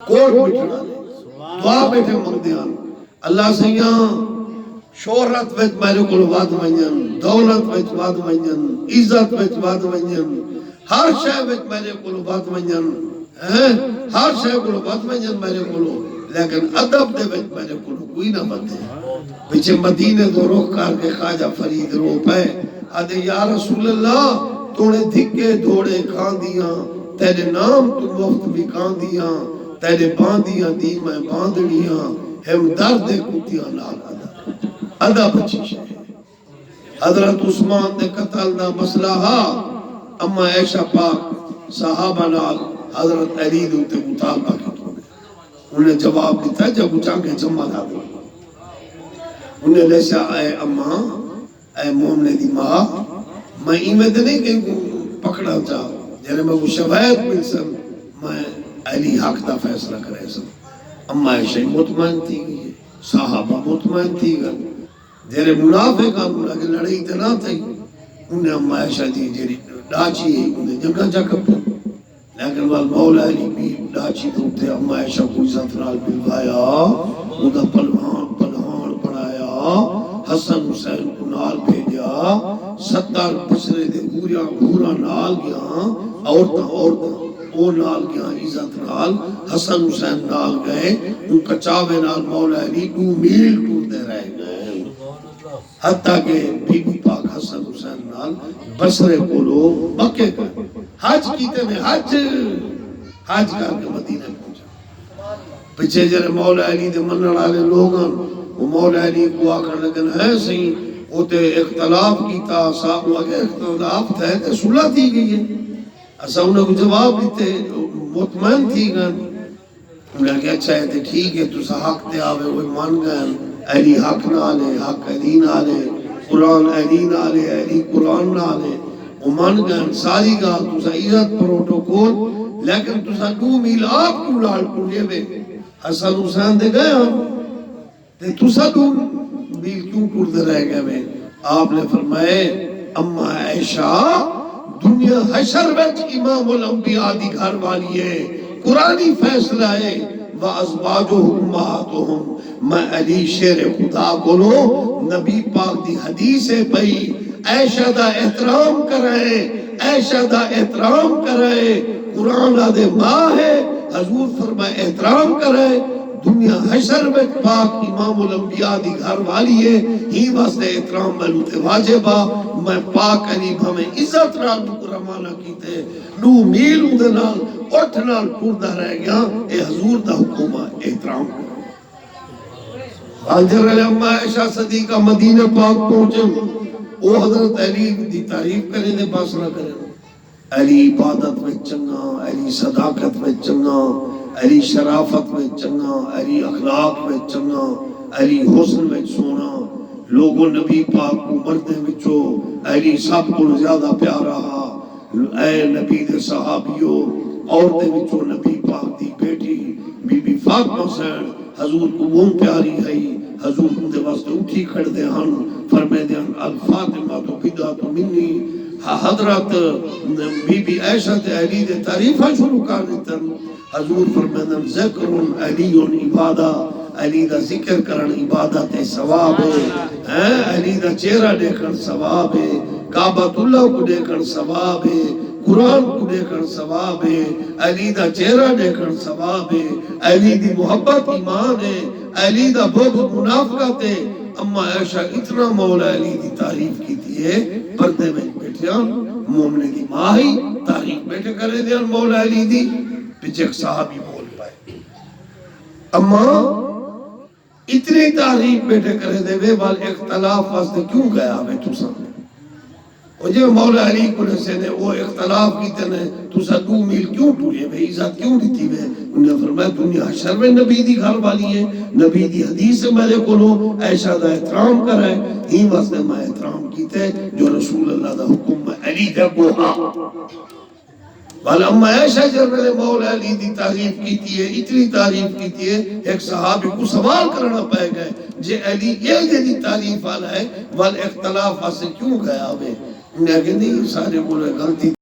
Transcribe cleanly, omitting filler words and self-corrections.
کوٹ بٹھنا دعا بیٹھے مقدیان اللہ سیاں شہرت وچ میرے کو ود ونجن دولت وچ ود ونجن عزت وچ ود ونجن ہر شے وچ میرے کو ود ونجن ہر شے کو ود ونجن میرے کو لیکن ادب دے وچ میرے کو کوئی نہ بدے پیچھے مدینے تو رخ کر کے خواجہ فرید رو پے آدھے یا رسول اللہ توڑے دھکے دھوڑے کھان دیاں تیرے نام تو مفت بھی کھان دیاں تیرے باندیاں دی میں باندڑیاں ہم درد کتیاں نال ادب اچھی شے حضرت عثمان دے قتل دا مسئلہ ہا اما عائشہ پاک صحابہ نال حضرت علی دے تے مطالبہ کیتا انہیں جواب دیتا جب اچھا کے جمع لا دو انہیں لیسا اے اما اے مومنے دی ماں میں ایمیں دے نہیں کہ پکڑا جا جنہیں میں وہ شفایت مل سن میں علی حق دا فیصلہ کرے سن اما عائشہ مطمئن تھی گئی صحابہ مطمئن تھی گئی جنہیں منافق آمونا کہ لڑائی تنا تھی انہیں اما عائشہ دی جنہیں ڈاچی ہے انہیں جگہ جا کب لیکن مولا علی بھی ڈاچی تو تھے اما عائشہ کو عزت نال بلوایا انہیں پلہان بنایا حسن حسین کو نال بھیجا 70 بچرے دے گورا نال گیا عورتاں او نال گیا عزت نال حسن حسین نال گئے ان کچاوے نال مولا علی 2 میل ٹور دے رہ گئے حتیٰ کہ بی بی پاک حسن حسین نال بصرے کو لو مکے گئے حج کیتے میں حج کر کے مدینہ پہنچا پچھے جرے مولا علی دے منن والے لوگاں وہ مولا علی کو آکر لگن ہے صحیح وہ تے اختلاف کیتا صاحب اگر اختلاف تھے تے صلح تھی گئی ہے ایسا انہوں کو جواب دیتے مطمئن تھی گئے انہوں نے اچھا ہے تے ٹھیک ہے تو سا حق تے آوے وہ مان گئے علی حق نہ لے حق علی نہ لے قرآن علی نہ لے علی قرآن نہ لے وہ مان گئے ساری گال تو سا عزت پروٹوکول لیکن تو سا 2 میل آپ کو لال پڑھے بے حسن حسین دے گئے ہم تے تو سا 2 میل کیوں ٹوڑتے رہ گئے میں آپ نے فرمائے اما عائشہ دنیا حشر وچ امام الانبیاء دی گھر والی ہے قرآنی فیصلہ ہے وَأَزْوَاجُهُ أُمَّهَاتُهُمْ میں علی شیر خدا بولو نبی پاک دی حدیث ہے پئی عائشہ دا احترام کرائے عائشہ دا احترام کرائے قرآن دے ماں ہے حضور فرمائے احترام کرائے دنیا حشر میں پاک امام الانبیاء دی گھر والی ہے ہی واسطے احترام ملوتے واجبہ میں پاک علی بھمیں عزت نال مکرمانہ کیتے 2 میل اندھے نال اٹھ نال پوردہ رہ گیا اے حضور دا حکومہ احترام حاضر علیہ اما عائشہ صدیقہ مدینہ پاک پہنچے او حضرت علی دی تعریف کریں دے پاس نہ کریں علی عبادت میں چنگا علی صداقت میں چنگا علی شرافت میں چنگا علی اخلاق میں چنگا علی حسن میں سونا لوگوں نبی پاک کو مردے وچو علی سب کو زیادہ پیارا اے نبی دے صحابیوں عورتیں وچو نبی پاک دی بیٹی بی بی فاطمہ حسین حضور کو وہ پیاری ہے حضور کو دے واسطے اٹھی کھڑ دے ہن فرمے دے ہن الفاطمہ تو بدعت منی حضرت بی بی عائشہ تے علی دے تعریفہ شروع کر دیتن حضور فرمیدن ذکر علی عبادہ علی دا ذکر کرن عبادت ثواب ہے علی دا چہرہ دیکھن ثواب ہے کعبۃ اللہ کو دیکھن ثواب ہے قرآن کو دیکھن ثواب ہے علی دا چہرہ دیکھن ثواب ہے علی دی محبت ایمان ہے علی دا بغض منافقت ہے اما عائشہ اتنا مولا علی دی تعریف کی ہے پردے میں بیٹھیاں مومنے دی ماہی تعریف بیٹھے کرے دیا مولا علی دی پیچھے ایک صحابی بول پائے اما اتنی تعریف بیٹھے کرے دے وے وال اختلاف واسطے کیوں گیا میں تو سامنے اور جو مولا علی کو سے نے وہ اختلاف کیتے نے تو سا 2 میل کیوں ٹوڑے بے عزت کیوں دیتی وے انہیں فرمایا دنیا حشر میں نبی دی گھر والی ہے نبی دی حدیث سے میرے کو لو عائشہ دا احترام کرے ہی واسطے میں احترام کیتے جو رسول اللہ دا حکم میں علی دے کو ہاں والا اما عائشہ جرمل مولا علی دی تعریف کیتی ہے اتنی تعریف کیتی ہے ایک صحابی کو سوال کرنا پائے گئے جے علی یہ دی تعریف والا ہے وال اختلاف واسے کیوں گیا ہمیں انہیں کہ نہیں سارے بولے غلطی